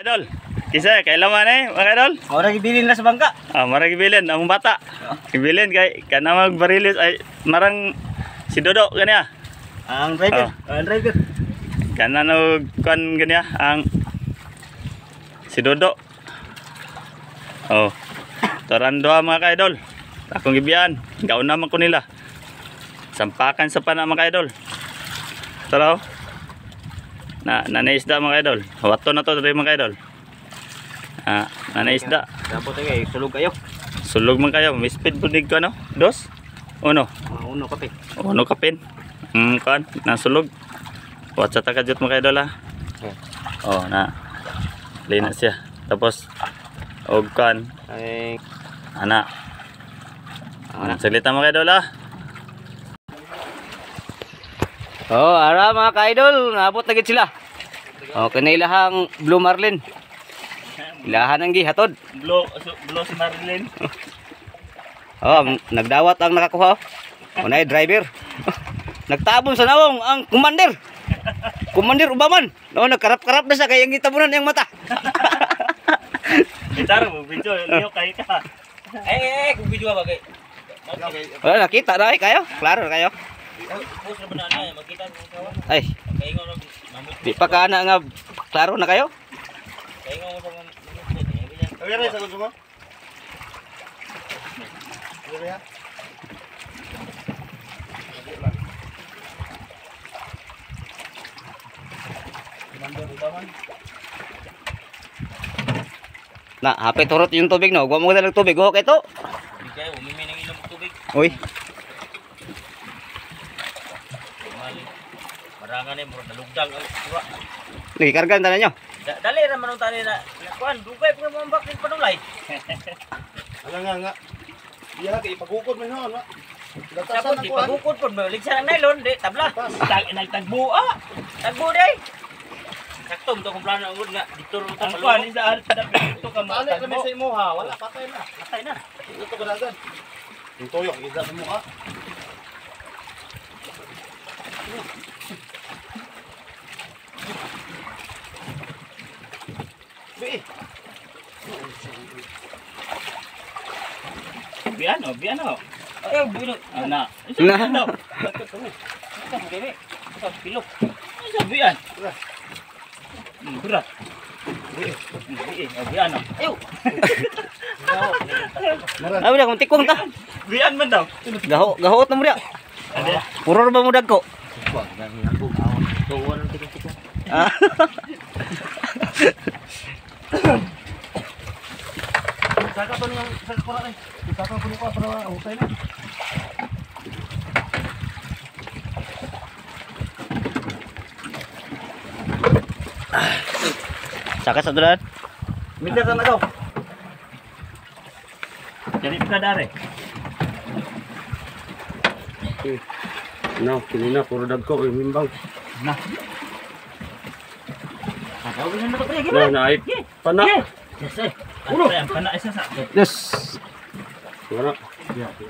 Idol, kisa kailaman mga idol. Ora gibilin na sa bangka. Marang gibilin ang bata. Gibilin kay kana magbarilis ay marang si Dodo kanya. Ang driver, ang driver. Kana no kan kanya ang si Dodo. Toran doa mga idol. Akong gibiyan, gauna man ko nila. Sampakan sa pana mga idol. Tara. Nanaisda mga idol. Wato na to diri mga idol. Nanaisda. Dapat ay sulog kayo. Sulog man kayo. May speed po dig ko ano? Dos? Uno? Uno kape. Uno kapin. Kan, nasulog. Watsa ta kajut mga idol ha. Lina siya. Tapos og kan Ay ana. Salita mga idol ha. ara mga ka-idol, naabot na gid sila. Kanailahang Blue Marlin. Ilahan ang gihatod. Blue si Marilyn. Nagdawat ang nakakuha. Unay driver. Nagtabon sa nawong ang commander. Commander Ubaman. Nagkarap-karap na sa kayang gitabunan yung mata. Gitar mo, video, liyo kayo ka. Kung video ba kay? Nakita na kayo? Klaro na kayo? Ay. Di pa ka na nga klaro na kayo? Hapit turot yung tubig no. Huwag mo na ng tubig. Okay to. Uy. Marangan ni murag nalugdang ang sura. Nagikargan tanan nyo. Dali ra man tani na kuan dugay pa mo ambak ning panulay. Nga. Iya kay ipagukod man ho, no. Tapos di pagukod pod ligsan ang nylon di tabla. Tagbo Tagbo day. Sakto mo to kung plano ang ugod nga dito ro ta kuan isa dito ka mo. Ano kami sa imo ha? Wala patay na. Patay na. Ito ko dagan. Yung toyok isa mo ha. Biano. Ay, buno. Ana. Ano? Kilo. Sabian. Berat. Biano. Ayo. Ay, udah kung tikong ta. Bian man daw. Gahot na mo dia. Puro ba mo dagko? Saka pa niya, saka pa na. Saka pa niya para okay na. Saka sa dulan. Minta na daw. Jadi ka dare. No, kinina puro dagko ay mimbang. Nah. Ako gusto na to pre. Ay pana. Yes. Ulo. Pana isa sa. Yes. Wala.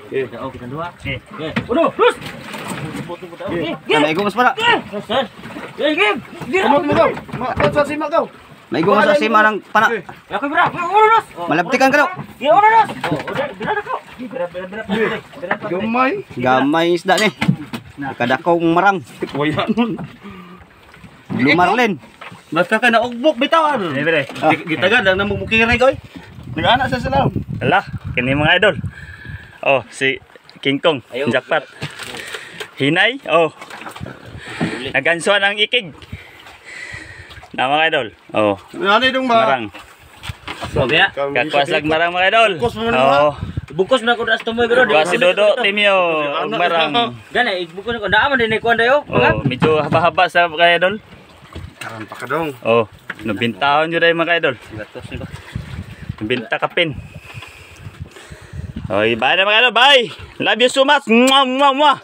Kita dua. Ulo, terus. Naigo mas para. Terus. Game. Kamot mo daw. Sa sima daw. Naigo mas sa sima ng pana. Ako bra. Ulo. Malabtikan ka daw. Ulo. Udah ko. Gamay. Gamay isda ni. Kadakong marang. Waya. Blue Marlin. Basta ka na ugbok bitaw. Libre. Gitagad lang nang mukiray ko. Nag-ana sa salaw. Ala, kini mga idol. Si King Kong, jackpot. Hinay, nagansuan ang ikig. Na mga idol. Ano dong ba? Marang. Kakwas lag marang mga idol. Bukos na ko das tumoy garo. Dua si Dodo, Timio, og marang. Gani bukos ko daaman din ko dayo. Medyo haba-haba sa mga idol. Karan pa ka dong. Nabintahon jud ay mga idol. Binta kapin. Bye na mga idol, bye. Love you so much. Mwah.